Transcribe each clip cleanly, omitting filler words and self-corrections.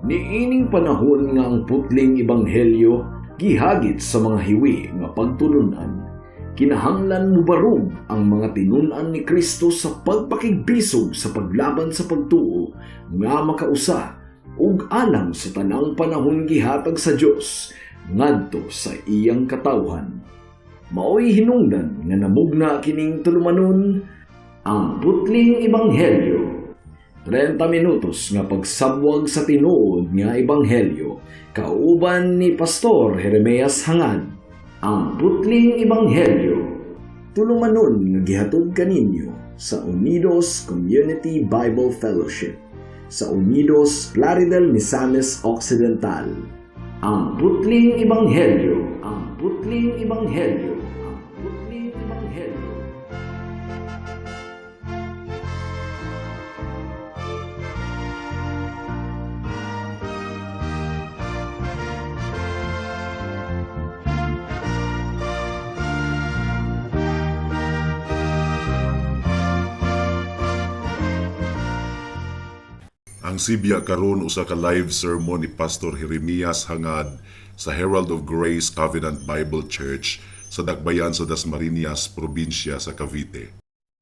Niining panahon nga ang putling ebanghelyo gihagit sa mga hiwi nga pagtulunan. Kinahanglan mo barog ang mga tinunan ni Kristo sa pagpakigbisog sa paglaban sa pagtuo nga makausa ug alang sa tanang panahon gihatag sa Dios ngadto sa iyang katawhan. Maoy hinungdan nga namugna kining tulumanon ang putling ebanghelyo. 30 minutos nga pagsabwag sa tinuod nga ebanghelyo kauban ni Pastor Jeremias Hangad. Ang putling ebanghelyo tulumanon nga gihatod kaninyo sa Unidos Community Bible Fellowship sa Unidos Plaridel, Misamis Occidental. Ang putling ebanghelyo, ang putling ebanghelyo, ang putling ebanghelyo. Ang sibya karon usa ka live sermon ni Pastor Jeremias Hangad sa Herald of Grace Covenant Bible Church sa Dakbayan sa Dasmariñas, probinsya sa Cavite.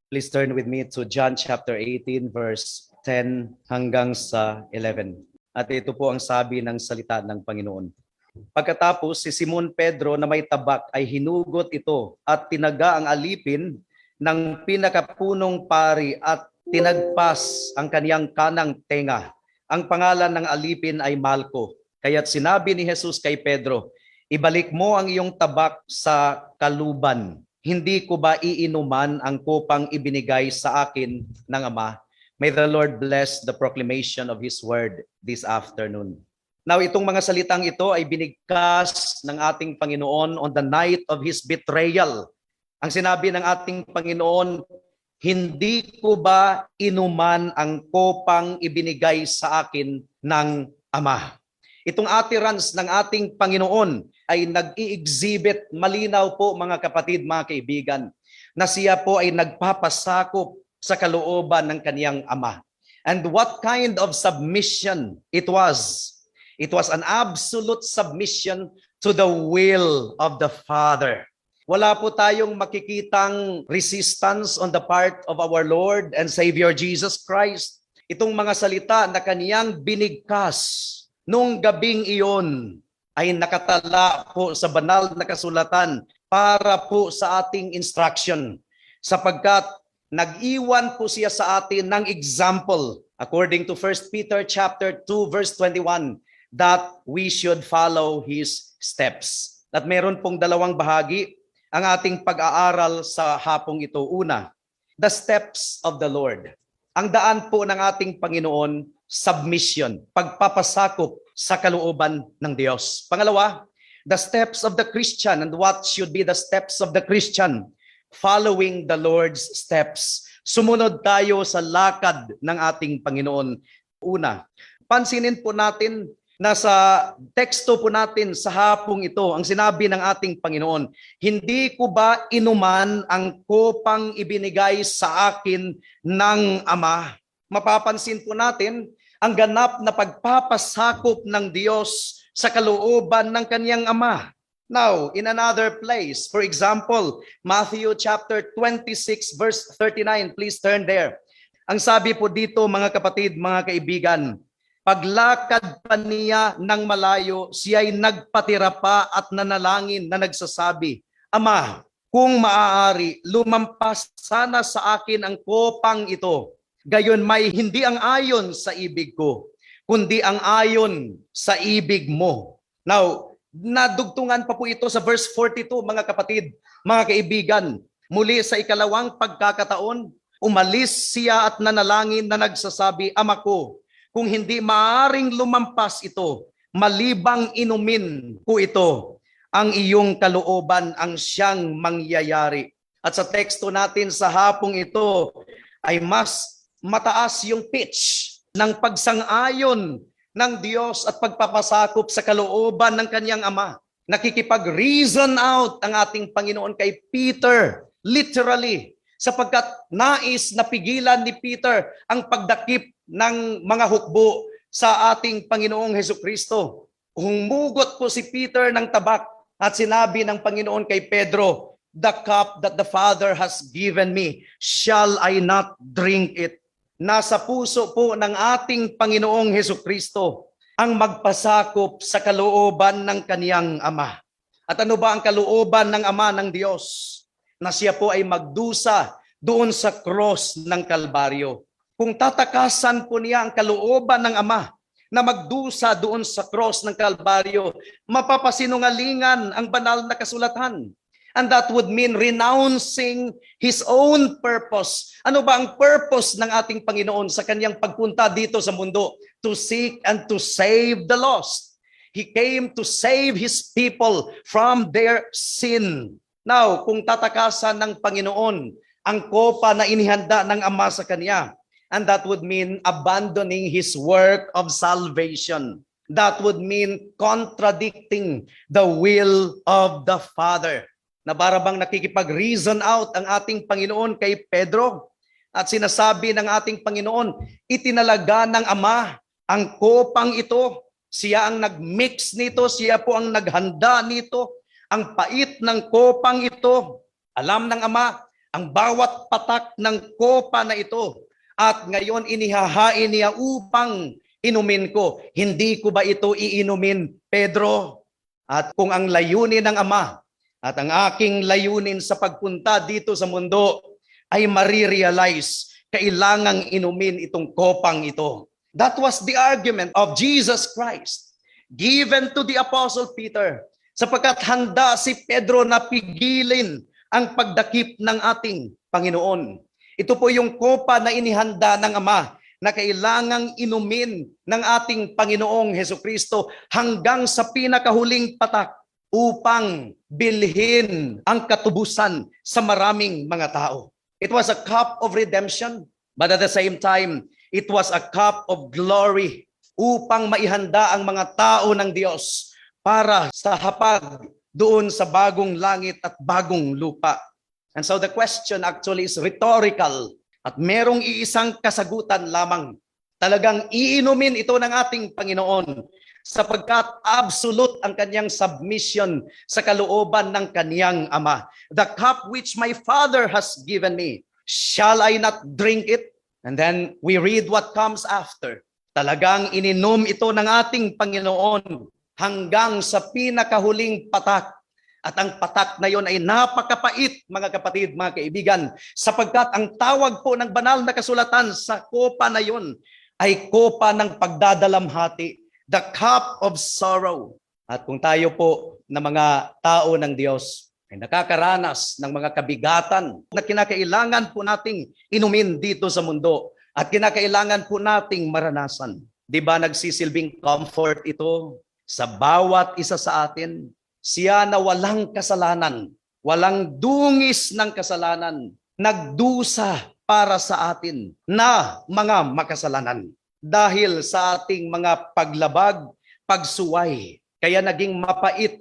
Please turn with me to John chapter 18 verse 10 hanggang sa 11. At ito po ang sabi ng salita ng Panginoon. Pagkatapos si Simon Pedro na may tabak ay hinugot ito at tinaga ang alipin ng pinakapunong pari at tinagpas ang kaniyang kanang tenga. Ang pangalan ng alipin ay Malco. Kaya't sinabi ni Jesus kay Pedro, ibalik mo ang iyong tabak sa kaluban. Hindi ko ba iinuman ang kupang ibinigay sa akin ng Ama? May the Lord bless the proclamation of His word this afternoon. Now, itong mga salitang ito ay binigkas ng ating Panginoon on the night of His betrayal. Ang sinabi ng ating Panginoon, hindi ko ba inuman ang kopang ibinigay sa akin ng Ama? Itong utterance ng ating Panginoon ay nag-i-exhibit malinaw po mga kapatid, mga kaibigan, na siya po ay nagpapasakop sa kalooban ng kaniyang Ama. And what kind of submission it was? It was an absolute submission to the will of the Father. Wala po tayong makikitang resistance on the part of our Lord and Savior Jesus Christ. Itong mga salita na kaniyang binigkas nung gabing iyon ay nakatala po sa banal na kasulatan para po sa ating instruction. Sapagkat nag-iwan po siya sa atin ng example according to 1 Peter chapter 2 verse 21 that we should follow His steps. At meron pong dalawang bahagi ang ating pag-aaral sa hapong ito. Una, the steps of the Lord. Ang daan po ng ating Panginoon, submission, pagpapasakop sa kalooban ng Diyos. Pangalawa, the steps of the Christian, and what should be the steps of the Christian? Following the Lord's steps. Sumunod tayo sa lakad ng ating Panginoon. Una, pansinin po natin nasa teksto po natin sa hapong ito, ang sinabi ng ating Panginoon, hindi ko ba inuman ang kopang ibinigay sa akin ng Ama? Mapapansin po natin ang ganap na pagpapasakop ng Diyos sa kalooban ng kaniyang Ama. Now, in another place, for example, Matthew chapter 26 verse 39, please turn there. Ang sabi po dito mga kapatid, mga kaibigan, paglakad pa niya ng malayo, siya'y nagpatira pa at nanalangin na nagsasabi, Ama, kung maaari, lumampas sana sa akin ang kopang ito. Gayon may hindi ang ayon sa ibig ko, kundi ang ayon sa ibig mo. Now, nadugtungan pa po ito sa verse 42, mga kapatid, mga kaibigan. Muli sa ikalawang pagkakataon, umalis siya at nanalangin na nagsasabi, Ama ko, kung hindi maaring lumampas ito, malibang inumin ko ito, ang iyong kalooban ang siyang mangyayari. At sa teksto natin sa hapong ito ay mas mataas yung pitch ng pagsang-ayon ng Diyos at pagpapasakop sa kalooban ng kaniyang Ama. Nakikipag-reason out ang ating Panginoon kay Peter, literally, sapagkat nais na pigilan ni Peter ang pagdakip ng mga hukbo sa ating Panginoong Hesukristo. Humugot po si Peter ng tabak at sinabi ng Panginoon kay Pedro, "The cup that the Father has given me, shall I not drink it?" Nasa puso po ng ating Panginoong Hesukristo ang magpasakop sa kalooban ng kaniyang Ama. At ano ba ang kalooban ng Ama ng Diyos? Na siya po ay magdusa doon sa cross ng Kalbaryo. Kung tatakasan po niya ang kalooban ng Ama na magdusa doon sa cross ng Kalbaryo, mapapasinungalingan ang banal na kasulatan. And that would mean renouncing His own purpose. Ano ba ang purpose ng ating Panginoon sa kanyang pagpunta dito sa mundo? To seek and to save the lost. He came to save His people from their sin. Now, kung tatakasan ng Panginoon ang kopa na inihanda ng Ama sa Kanya, and that would mean abandoning His work of salvation. That would mean contradicting the will of the Father. Na para bang nakikipag-reason out ang ating Panginoon kay Pedro at sinasabi ng ating Panginoon, itinalaga ng Ama ang kopang ito. Siya ang nag-mix nito, siya po ang naghanda nito. Ang pait ng kopang ito, alam ng Ama, ang bawat patak ng kopa na ito. At ngayon inihahain niya upang inumin ko. Hindi ko ba ito iinumin, Pedro? At kung ang layunin ng Ama, at ang aking layunin sa pagpunta dito sa mundo ay marirealize, kailangang inumin itong kopang ito. That was the argument of Jesus Christ given to the Apostle Peter, sapagkat handa si Pedro na pigilin ang pagdakip ng ating Panginoon. Ito po yung kopa na inihanda ng Ama na kailangang inumin ng ating Panginoong Hesukristo hanggang sa pinakahuling patak, upang bilhin ang katubusan sa maraming mga tao. It was a cup of redemption, but at the same time, it was a cup of glory upang maihanda ang mga tao ng Diyos para sa hapag doon sa bagong langit at bagong lupa. And so the question actually is rhetorical at merong iisang kasagutan lamang. Talagang iinumin ito ng ating Panginoon sapagkat absolute ang kanyang submission sa kalooban ng kaniyang Ama. The cup which my Father has given me, shall I not drink it? And then we read what comes after. Talagang ininom ito ng ating Panginoon hanggang sa pinakahuling patak. At ang patak na yon ay napakapait, mga kapatid, mga kaibigan, sapagkat ang tawag po ng banal na kasulatan sa kopa na yon ay kopa ng pagdadalamhati. The cup of sorrow. At kung tayo po na mga tao ng Diyos ay nakakaranas ng mga kabigatan na kinakailangan po nating inumin dito sa mundo at kinakailangan po nating maranasan. Di ba nagsisilbing comfort ito sa bawat isa sa atin? Siya na walang kasalanan, walang dungis ng kasalanan, nagdusa para sa atin na mga makasalanan. Dahil sa ating mga paglabag, pagsuway, kaya naging mapait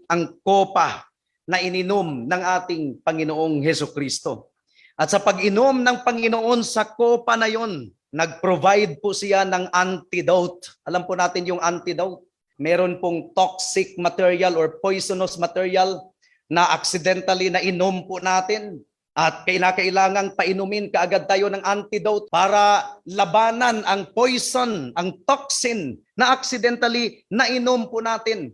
ang kopa na ininom ng ating Panginoong Hesukristo. At sa pag-inom ng Panginoon sa kopa na yon, nag-provide po siya ng antidote. Alam po natin yung antidote. Meron pong toxic material or poisonous material na accidentally na inom po natin. At kailangang painumin kaagad tayo ng antidote para labanan ang poison, ang toxin na accidentally nainom po natin.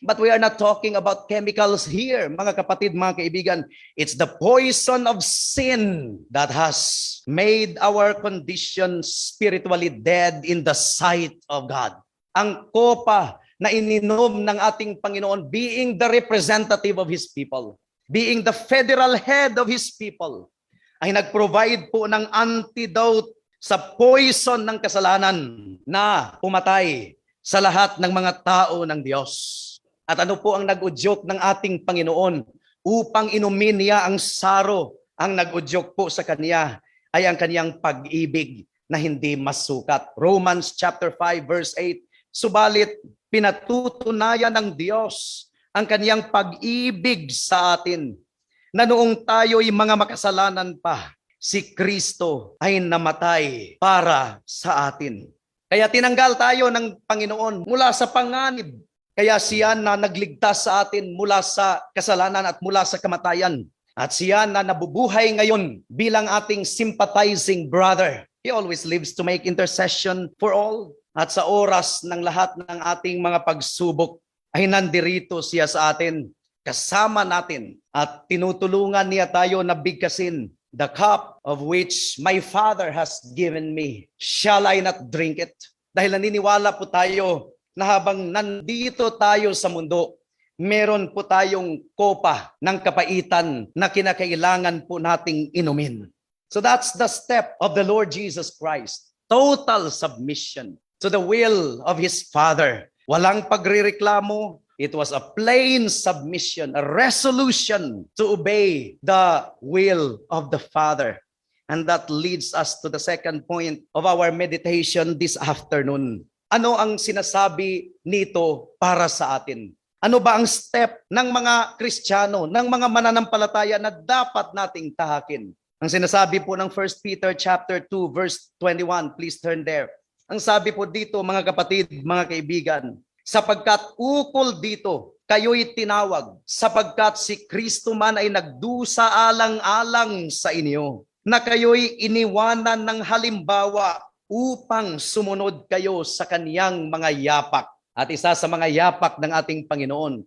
But we are not talking about chemicals here, mga kapatid, mga kaibigan. It's the poison of sin that has made our condition spiritually dead in the sight of God. Ang kopa na ininom ng ating Panginoon being the representative of His people, being the federal head of His people, ay nag-provide po ng antidote sa poison ng kasalanan na pumatay sa lahat ng mga tao ng Diyos. At ano po ang nag-udyok ng ating Panginoon upang inumin niya ang saro? Ang nag-udyok po sa Kanya ay ang Kaniyang pag-ibig na hindi masukat. Romans chapter 5 verse 8, subalit pinatutunayan ng Diyos ang Kaniyang pag-ibig sa atin, na noong tayo'y mga makasalanan pa, si Kristo ay namatay para sa atin. Kaya tinanggal tayo ng Panginoon mula sa panganib. Kaya siya na nagligtas sa atin mula sa kasalanan at mula sa kamatayan. At siya na nabubuhay ngayon bilang ating sympathizing brother. He always lives to make intercession for all. At sa oras ng lahat ng ating mga pagsubok ay nandirito siya sa atin, kasama natin. At tinutulungan niya tayo na bigkasin. The cup of which my Father has given me, shall I not drink it? Dahil naniniwala po tayo na habang nandito tayo sa mundo, meron po tayong kopa ng kapaitan na kinakailangan po nating inumin. So that's the step of the Lord Jesus Christ. Total submission to the will of His Father. Walang pagrereklamo. It was a plain submission, a resolution to obey the will of the Father. And that leads us to the second point of our meditation this afternoon. Ano ang sinasabi nito para sa atin? Ano ba ang step ng mga Kristiyano, ng mga mananampalataya na dapat nating tahakin? Ang sinasabi po ng 1 Peter chapter 2 verse 21, please turn there. Ang sabi po dito, mga kapatid, mga kaibigan, sapagkat ukol dito, kayo'y tinawag, sapagkat si Kristo man ay nagdusa alang-alang sa inyo, na kayo'y iniwanan ng halimbawa upang sumunod kayo sa kaniyang mga yapak. At isa sa mga yapak ng ating Panginoon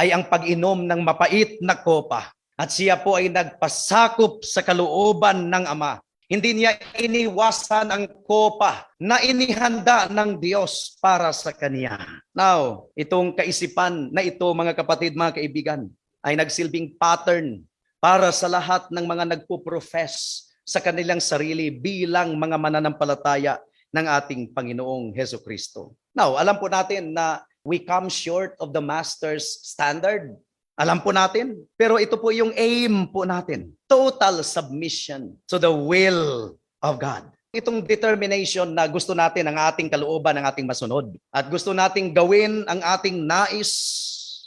ay ang pag-inom ng mapait na kopa. At siya po ay nagpasakop sa kalooban ng Ama. Hindi niya iniwasan ang kopa na inihanda ng Diyos para sa kaniya. Now, itong kaisipan na ito, mga kapatid, mga kaibigan, ay nagsilbing pattern para sa lahat ng mga nagpo-profess sa kanilang sarili bilang mga mananampalataya ng ating Panginoong Hesukristo. Now, alam po natin na we come short of the Master's standard. Alam po natin, pero ito po yung aim po natin. Total submission to the will of God. Itong determination na gusto natin ang ating kalooban, ang ating masunod. At gusto nating gawin ang ating nais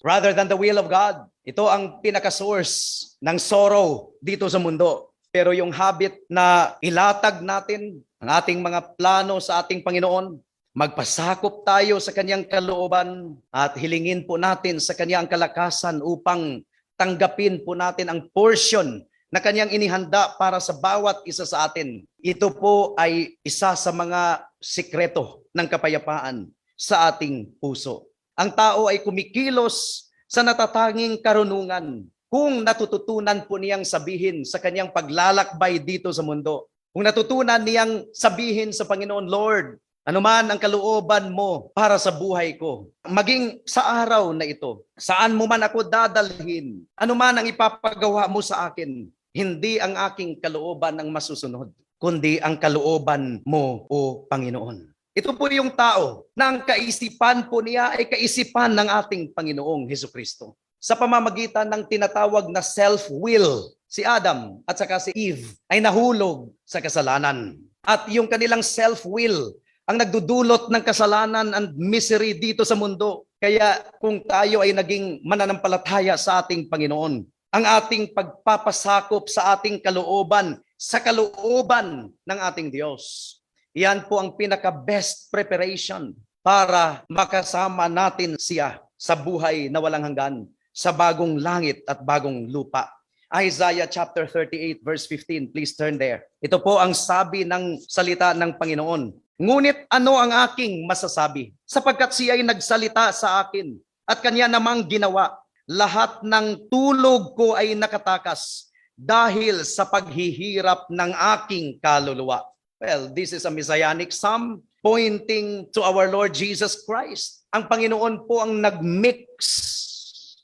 rather than the will of God. Ito ang pinaka-source ng sorrow dito sa mundo. Pero yung habit na ilatag natin ang ating mga plano sa ating Panginoon, magpasakop tayo sa kanyang kalooban at hilingin po natin sa kanyang kalakasan upang tanggapin po natin ang portion na kanyang inihanda para sa bawat isa sa atin. Ito po ay isa sa mga sikreto ng kapayapaan sa ating puso. Ang tao ay kumikilos sa natatanging karunungan kung natututunan po niyang sabihin sa kanyang paglalakbay dito sa mundo. Kung natutunan niyang sabihin sa Panginoon, Lord, ano man ang kalooban mo para sa buhay ko, maging sa araw na ito, saan mo man ako dadalhin, ano man ang ipapagawa mo sa akin, hindi ang aking kalooban ang masusunod, kundi ang kalooban mo, O Panginoon. Ito po yung tao na ang kaisipan po niya ay kaisipan ng ating Panginoong Hesukristo. Sa pamamagitan ng tinatawag na self-will, si Adam at saka si Eve ay nahulog sa kasalanan. At yung kanilang self-will ang nagdudulot ng kasalanan and misery dito sa mundo. Kaya kung tayo ay naging mananampalataya sa ating Panginoon, ang ating pagpapasakop sa ating kalooban, sa kalooban ng ating Diyos, yan po ang pinaka-best preparation para makasama natin siya sa buhay na walang hanggan, sa bagong langit at bagong lupa. Isaiah chapter 38 verse 15, please turn there. Ito po ang sabi ng salita ng Panginoon. Ngunit ano ang aking masasabi? Sapagkat siya ay nagsalita sa akin at kanya namang ginawa. Lahat ng tulog ko ay nakatakas dahil sa paghihirap ng aking kaluluwa. Well, this is a messianic psalm pointing to our Lord Jesus Christ. Ang Panginoon po ang nagmix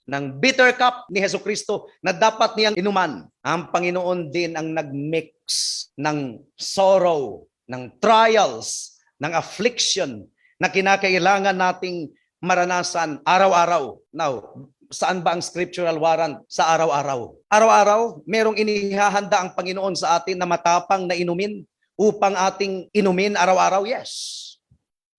ng bitter cup ni Hesukristo na dapat niyang inuman. Ang Panginoon din ang nagmix ng sorrow, ng trials, ng affliction na kinakailangan nating maranasan araw-araw. Now, saan ba ang scriptural warrant sa araw-araw? Araw-araw, merong inihahanda ang Panginoon sa atin na matapang na inumin upang ating inumin araw-araw? Yes.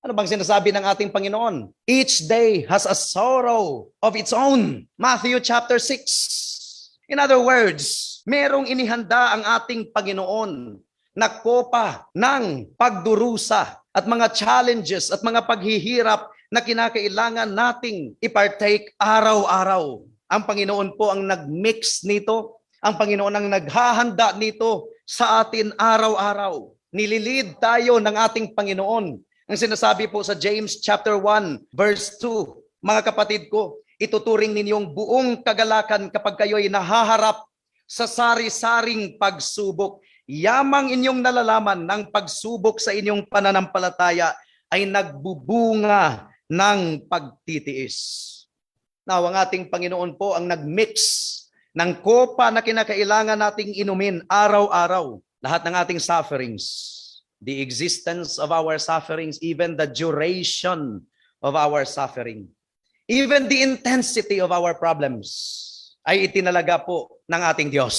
Ano bang sinasabi ng ating Panginoon? Each day has a sorrow of its own. Matthew chapter 6. In other words, merong inihanda ang ating Panginoon na kopa ng pagdurusa at mga challenges at mga paghihirap na kinakailangan nating ipartake araw-araw. Ang Panginoon po ang nag-mix nito. Ang Panginoon ang naghahanda nito sa atin araw-araw. Nililid tayo ng ating Panginoon. Ang sinasabi po sa James chapter 1 verse 2, mga kapatid ko, ituturing ninyong buong kagalakan kapag kayo'y nahaharap sa sari-saring pagsubok. Yamang inyong nalalaman ng pagsubok sa inyong pananampalataya ay nagbubunga ng pagtitiis. Now, ang ating Panginoon po ang nagmix ng kopa na kinakailangan nating inumin araw-araw. Lahat ng ating sufferings, the existence of our sufferings, even the duration of our suffering, even the intensity of our problems, ay itinalaga po ng ating Diyos.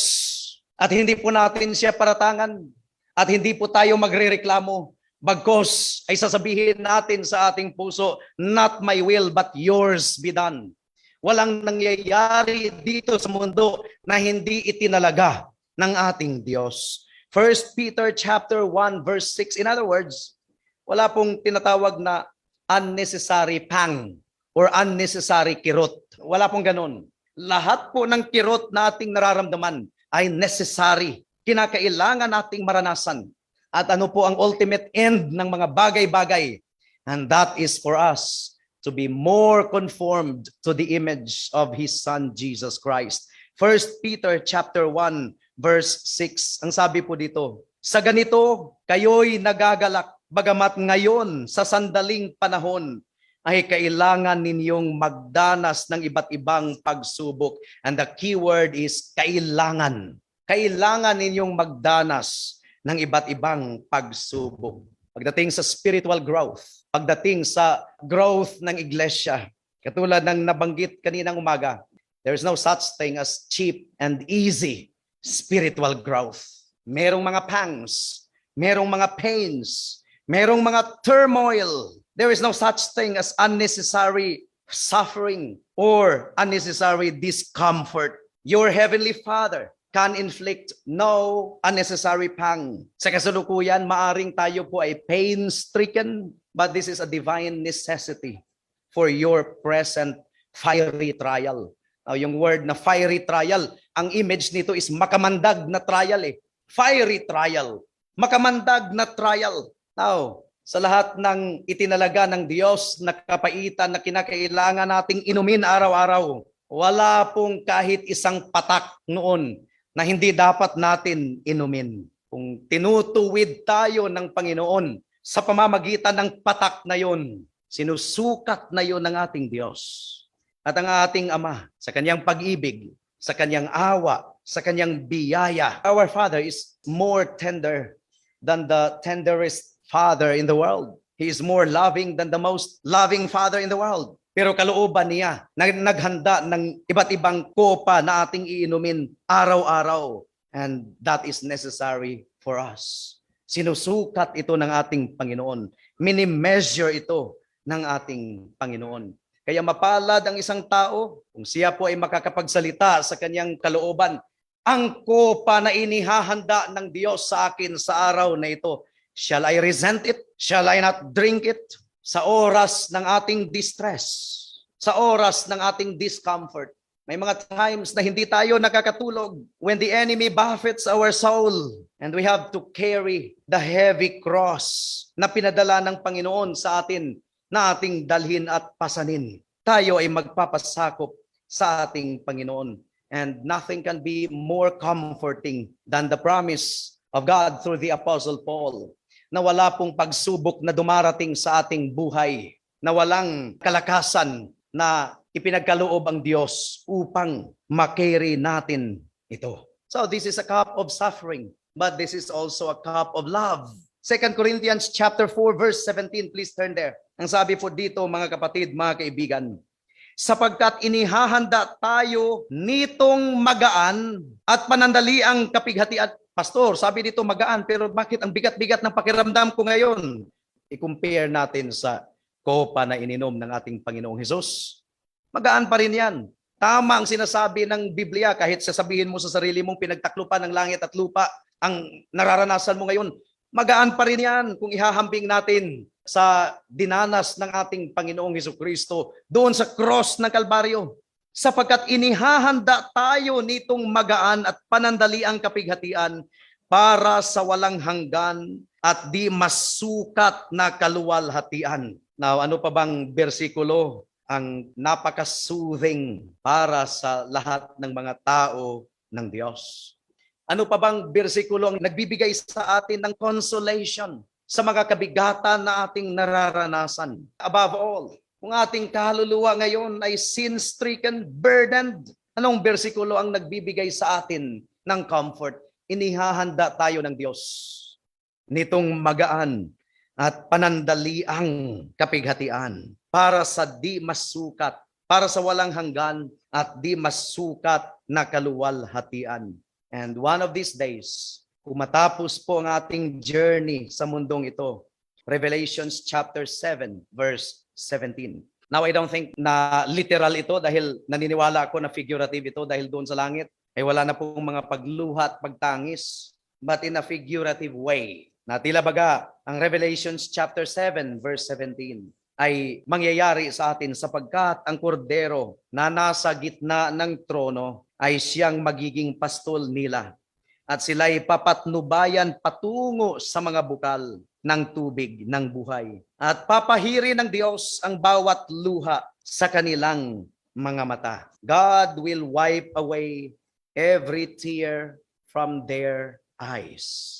At hindi po natin siya paratangan. At hindi po tayo magrereklamo. Bagkos ay sasabihin natin sa ating puso, not my will but yours be done. Walang nangyayari dito sa mundo na hindi itinalaga ng ating Diyos. 1 Peter chapter 1 verse 6. In other words, wala pong tinatawag na unnecessary pang or unnecessary kirot. Wala pong ganun. Lahat po ng kirot na ating nararamdaman ay necessary. Kinakailangan nating maranasan. At ano po ang ultimate end ng mga bagay-bagay? And that is for us to be more conformed to the image of His Son, Jesus Christ. 1 Peter chapter 1 verse 6. Ang sabi po dito, sa ganito, kayo'y nagagalak, bagamat ngayon sa sandaling panahon, ay kailangan ninyong magdanas ng iba't ibang pagsubok. And the key word is kailangan. Kailangan ninyong magdanas ng iba't ibang pagsubok. Pagdating sa spiritual growth, pagdating sa growth ng iglesia, katulad ng nabanggit kaninang umaga, there is no such thing as cheap and easy spiritual growth. Merong mga pangs, merong mga pains, merong mga turmoil. There is no such thing as unnecessary suffering or unnecessary discomfort. Your Heavenly Father can inflict no unnecessary pang. Sa kasalukuyan, maaring tayo po ay pain-stricken, but this is a divine necessity for your present fiery trial. Now, yung word na fiery trial, ang image nito is makamandag na trial eh. Fiery trial. Makamandag na trial. Now, sa lahat ng itinalaga ng Diyos na kapaitan na kinakailangan nating inumin araw-araw, wala pong kahit isang patak noon na hindi dapat natin inumin. Kung tinutuwid tayo ng Panginoon sa pamamagitan ng patak na yon, sinusukat na yon ng ating Diyos. At ang ating Ama, sa kanyang pag-ibig, sa kanyang awa, sa kanyang biyaya. Our Father is more tender than the tenderest father in the world. He is more loving than the most loving father in the world. Pero kalooban niya, naghanda ng iba't ibang kopa na ating iinumin araw-araw. And that is necessary for us. Sinusukat ito ng ating Panginoon. Mini-measure ito ng ating Panginoon. Kaya mapalad ang isang tao kung siya po ay makakapagsalita sa kanyang kalooban. Ang kopa na inihahanda ng Diyos sa akin sa araw na ito, shall I resent it? Shall I not drink it? Sa oras ng ating distress, sa oras ng ating discomfort. May mga times na hindi tayo nakakatulog when the enemy buffets our soul and we have to carry the heavy cross na pinadala ng Panginoon sa atin na ating dalhin at pasanin. Tayo ay magpapasakop sa ating Panginoon. And nothing can be more comforting than the promise of God through the Apostle Paul na wala pong pagsubok na dumarating sa ating buhay, na walang kalakasan na ipinagkaloob ang Diyos upang makarry natin ito. So this is a cup of suffering, but this is also a cup of love. 2 Corinthians chapter 4 verse 17, please turn there. Ang sabi po dito, mga kapatid, mga kaibigan, sapagkat inihahanda tayo nitong magaan at panandaliang kapighatian. Pastor, sabi dito magaan, pero bakit ang bigat-bigat ng pakiramdam ko ngayon? I-compare natin sa kopa na ininom ng ating Panginoong Hesus. Magaan pa rin yan. Tama ang sinasabi ng Biblia kahit sasabihin mo sa sarili mong pinagtaklupan ng langit at lupa ang nararanasan mo ngayon. Magaan pa rin yan kung ihahambing natin sa dinanas ng ating Panginoong Hesukristo doon sa cross ng Kalbaryo. Sapagkat inihahanda tayo nitong magaan at panandaliang kapighatian para sa walang hanggan at di masukat na kaluwalhatian. Now, ano pa bang bersikulo ang napaka-soothing para sa lahat ng mga tao ng Diyos? Ano pa bang bersikulo ang nagbibigay sa atin ng consolation sa mga kabigatan na ating nararanasan? Above all, kung ating kaluluwa ngayon ay sin-stricken, burdened, anong bersikulo ang nagbibigay sa atin ng comfort? Inihahanda tayo ng Diyos nitong magaan at panandaliang kapighatian para sa di masukat, para sa walang hanggan at di masukat na kaluwalhatian. And one of these days, kung matapos po ang ating journey sa mundong ito, Revelations chapter 7, verse 17. Now, I don't think na literal ito dahil naniniwala ako na figurative ito dahil doon sa langit ay wala na pong mga pagluha at pagtangis, but in a figurative way. Na tila baga, ang Revelations chapter 7, verse 17 ay mangyayari sa atin sapagkat ang kordero na nasa gitna ng trono ay siyang magiging pastol nila. At sila'y papatnubayan patungo sa mga bukal ng tubig ng buhay. At papahiri ng Diyos ang bawat luha sa kanilang mga mata. God will wipe away every tear from their eyes.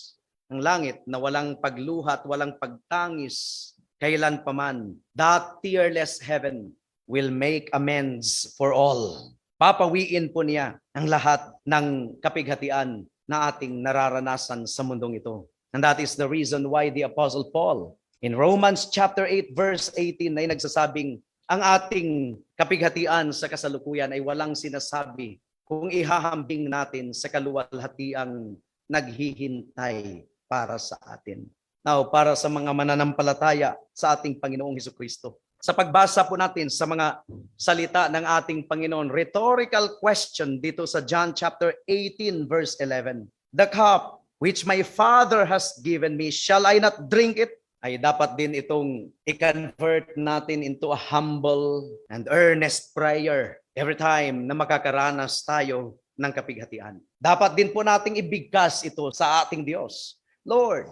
Ang langit na walang pagluha at walang pagtangis kailan paman, that tearless heaven will make amends for all. Papawiin po niya ang lahat ng kapighatian na ating nararanasan sa mundong ito. And that is the reason why the Apostle Paul in Romans chapter 8 verse 18 ay nagsasabing ang ating kapighatian sa kasalukuyan ay walang sinasabi kung ihahambing natin sa kaluwalhatiang naghihintay para sa atin. Now, para sa mga mananampalataya sa ating Panginoong Hesukristo. Sa pagbasa po natin sa mga salita ng ating Panginoon, rhetorical question dito sa John chapter 18 verse 11. The cup which my Father has given me, shall I not drink it? Ay dapat din itong i-convert natin into a humble and earnest prayer every time na makakaranas tayo ng kapighatian. Dapat din po nating ibigkas ito sa ating Diyos. Lord,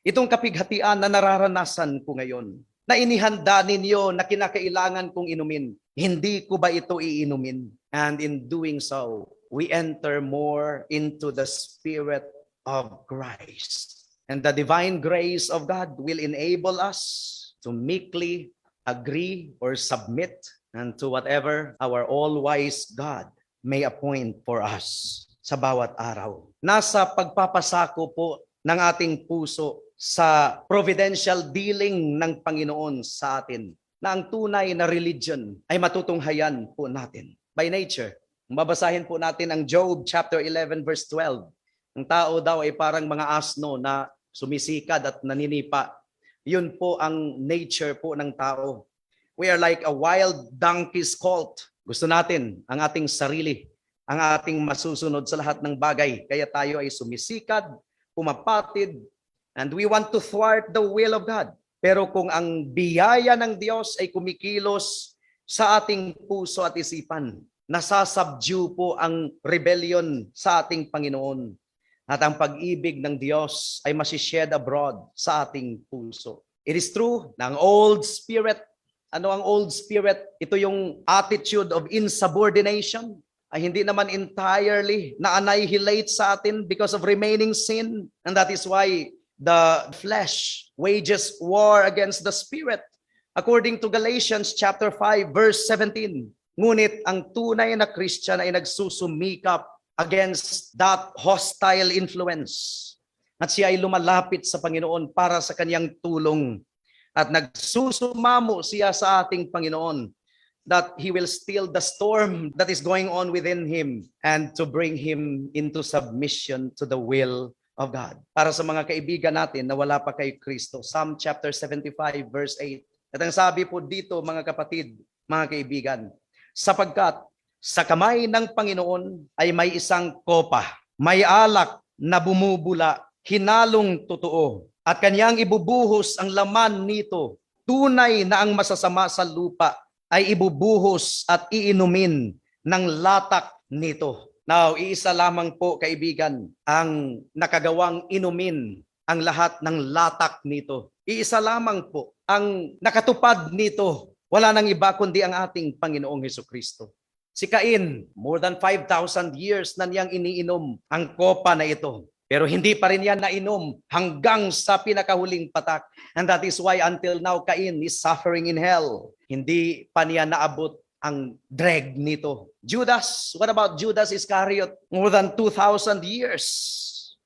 itong kapighatian na nararanasan ko ngayon, na inihanda ninyo na kinakailangan kong inumin, hindi ko ba ito iinumin? And in doing so, we enter more into the Spirit of Christ. And the divine grace of God will enable us to meekly agree or submit unto whatever our all-wise God may appoint for us sa bawat araw. Nasa pagpapasako po ng ating puso sa providential dealing ng Panginoon sa atin na ang tunay na religion ay matutunghayan po natin by nature. Mabasahin po natin ang Job chapter 11 verse 12. Ang tao daw ay parang mga asno na sumisikad at naninipa. Yun po ang nature po ng tao. We are like a wild donkey's colt. Gusto natin ang ating sarili, ang ating masusunod sa lahat ng bagay. Kaya tayo ay sumisikad, pumapatid, and we want to thwart the will of God. Pero kung ang biyaya ng Diyos ay kumikilos sa ating puso at isipan, nasasubdue po ang rebellion sa ating Panginoon. At ang pag-ibig ng Diyos ay masished abroad sa ating puso. It is true na ang old spirit, ano ang old spirit? Ito yung attitude of insubordination. Ay hindi naman entirely na-annihilate sa atin because of remaining sin. And that is why the flesh wages war against the spirit. According to Galatians chapter 5 verse 17. Ngunit ang tunay na Christian ay nagsusumikap against that hostile influence. At siya ay lumalapit sa Panginoon para sa kanyang tulong. At nagsusumamo siya sa ating Panginoon that He will still the storm that is going on within him and to bring him into submission to the will of God. Para sa mga kaibigan natin na wala pa kay Kristo, Psalm chapter 75 verse 8. At ang sabi po dito mga kapatid, mga kaibigan, sapagkat Sa kamay ng Panginoon ay may isang kopa, may alak na bumubula, hinalong totoo, at kanyang ibubuhos ang laman nito. Tunay na ang masasama sa lupa ay ibubuhos at iinumin ng latak nito. Now, iisa lamang po, kaibigan, ang nakagawang inumin ang lahat ng latak nito. Iisa lamang po ang nakatupad nito. Wala nang iba kundi ang ating Panginoong Hesukristo. Si Cain, more than 5,000 years na niyang iniinom ang kopa na ito. Pero hindi pa rin yan nainom hanggang sa pinakahuling patak. And that is why until now, Cain is suffering in hell. Hindi pa niya naabot ang dreg nito. Judas, what about Judas Iscariot? More than 2,000 years.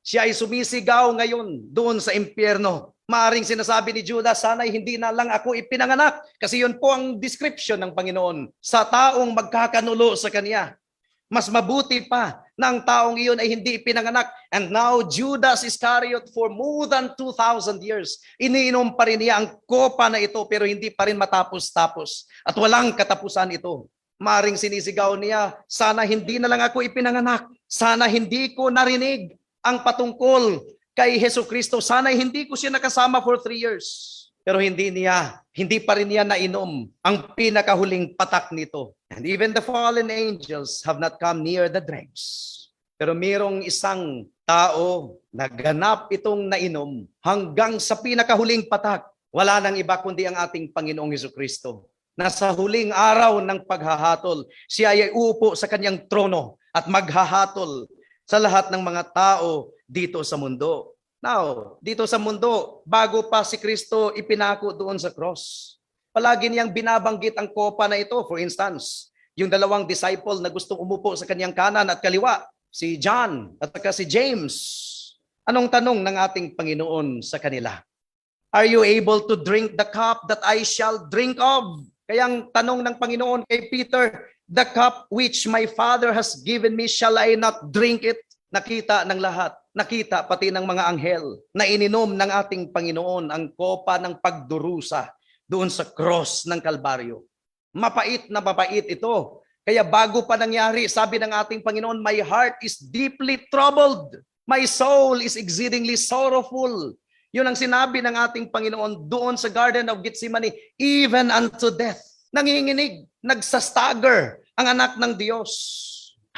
Siya ay sumisigaw ngayon doon sa impyerno. Maaring sinasabi ni Judas, sana'y hindi na lang ako ipinanganak. Kasi yun po ang description ng Panginoon sa taong magkakanulo sa Kanya. Mas mabuti pa na ang taong iyon ay hindi ipinanganak. And now Judas Iscariot for more than 2,000 years, iniinom pa rin niya ang kopa na ito pero hindi pa rin matapos-tapos. At walang katapusan ito. Maaring sinisigaw niya, sana hindi na lang ako ipinanganak. Sana hindi ko narinig ang patungkol kay Hesukristo. Sana hindi ko siya nakasama for 3 years. Pero hindi pa rin niya nainom ang pinakahuling patak nito. And even the fallen angels have not come near the dregs. Pero mayroong isang tao na ganap itong nainom hanggang sa pinakahuling patak. Wala nang iba kundi ang ating Panginoong Hesukristo. Nasa huling araw ng paghahatol, siya ay uupo sa kanyang trono at maghahatol sa lahat ng mga tao dito sa mundo. Now, dito sa mundo, bago pa si Kristo ipinako doon sa cross, palagi niyang binabanggit ang kopa na ito. For instance, yung dalawang disciple na gustong umupo sa kanyang kanan at kaliwa, si John at saka si James. Anong tanong ng ating Panginoon sa kanila? Are you able to drink the cup that I shall drink of? Kaya ang tanong ng Panginoon kay Peter, the cup which my Father has given me, shall I not drink it? Nakita ng lahat, nakita pati ng mga anghel na ininom ng ating Panginoon ang kopa ng pagdurusa doon sa cross ng Kalbaryo. Mapait na mapait ito. Kaya bago pa nangyari, sabi ng ating Panginoon, my heart is deeply troubled. My soul is exceedingly sorrowful. Yun ang sinabi ng ating Panginoon doon sa Garden of Gethsemane, even unto death. Nanginginig, nagsastagger ang anak ng Diyos.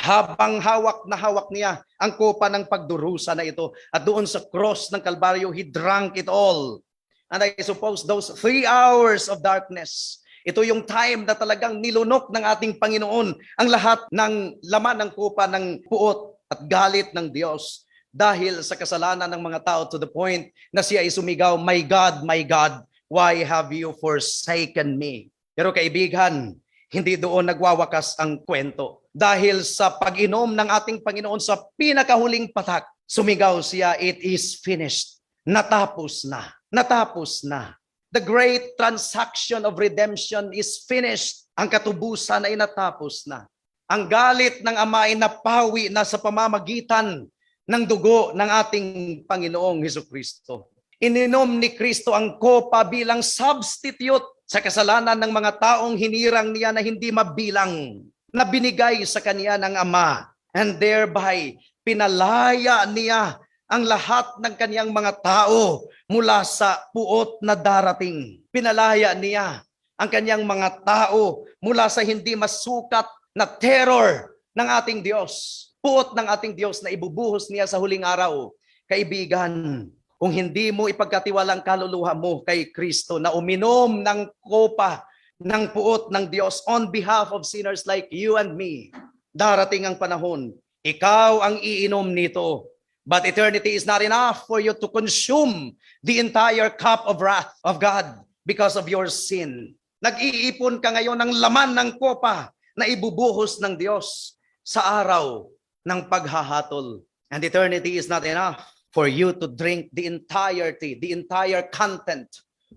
Habang hawak na hawak niya ang kopa ng pagdurusa na ito. At doon sa cross ng Kalbaryo, he drank it all. And I suppose those 3 hours of darkness, ito yung time na talagang nilunok ng ating Panginoon ang lahat ng laman ng kopa ng puot at galit ng Diyos dahil sa kasalanan ng mga tao to the point na siya ay sumigaw, my God, why have you forsaken me? Pero kaibigan, hindi doon nagwawakas ang kwento. Dahil sa pag-inom ng ating Panginoon sa pinakahuling patak, sumigaw siya, it is finished. Natapos na. Natapos na. The great transaction of redemption is finished. Ang katubusan ay natapos na. Ang galit ng Ama ay napawi na sa pamamagitan ng dugo ng ating Panginoong Hesukristo. Ininom ni Kristo ang kopa bilang substitute sa kasalanan ng mga taong hinirang niya na hindi mabilang, na binigay sa kanya ng Ama. And thereby, pinalaya niya ang lahat ng kanyang mga tao mula sa puot na darating. Pinalaya niya ang kanyang mga tao mula sa hindi masukat na terror ng ating Diyos. Puot ng ating Diyos na ibubuhos niya sa huling araw. Kaibigan, kung hindi mo ipagkatiwalang kaluluwa mo kay Kristo na uminom ng kopa ng puot ng Diyos on behalf of sinners like you and me, darating ang panahon, ikaw ang iinom nito. But eternity is not enough for you to consume the entire cup of wrath of God because of your sin. Nag-iipon ka ngayon ng laman ng kopa na ibubuhos ng Diyos sa araw ng paghahatol. And eternity is not enough for you to drink the entirety, the entire content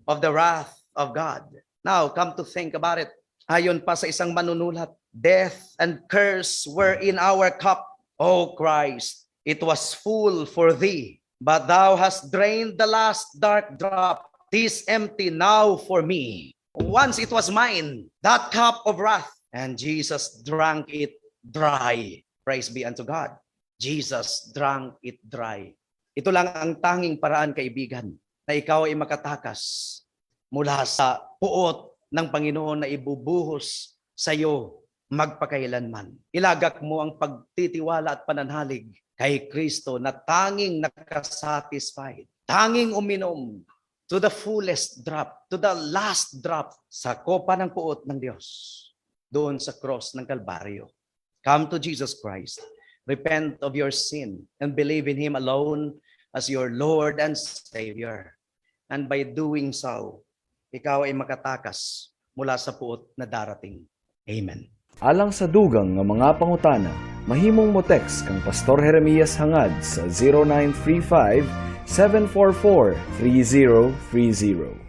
of the wrath of God. Now, come to think about it. Ayon pa sa isang manunulat, death and curse were in our cup, O Christ. It was full for thee, but thou hast drained the last dark drop. Tis empty now for me. Once it was mine, that cup of wrath And Jesus drank it dry. Praise be unto God. Jesus drank it dry. Ito lang ang tanging paraan, kaibigan, na ikaw ay makatakas mula sa puot ng Panginoon na ibubuhos sa iyo magpakailanman. Ilagak mo ang pagtitiwala at pananalig kay Kristo na tanging nakasatisfied, tanging uminom to the fullest drop, to the last drop sa kopa ng puot ng Diyos doon sa cross ng Kalbaryo. Come to Jesus Christ. Repent of your sin and believe in Him alone as your Lord and Savior. And by doing so, ikaw ay makatakas mula sa puot na darating. Amen. Alang sa dugang nga mga pangutana, mahimong mo text kang Pastor Jeremias Hangad sa 0935 744 3030.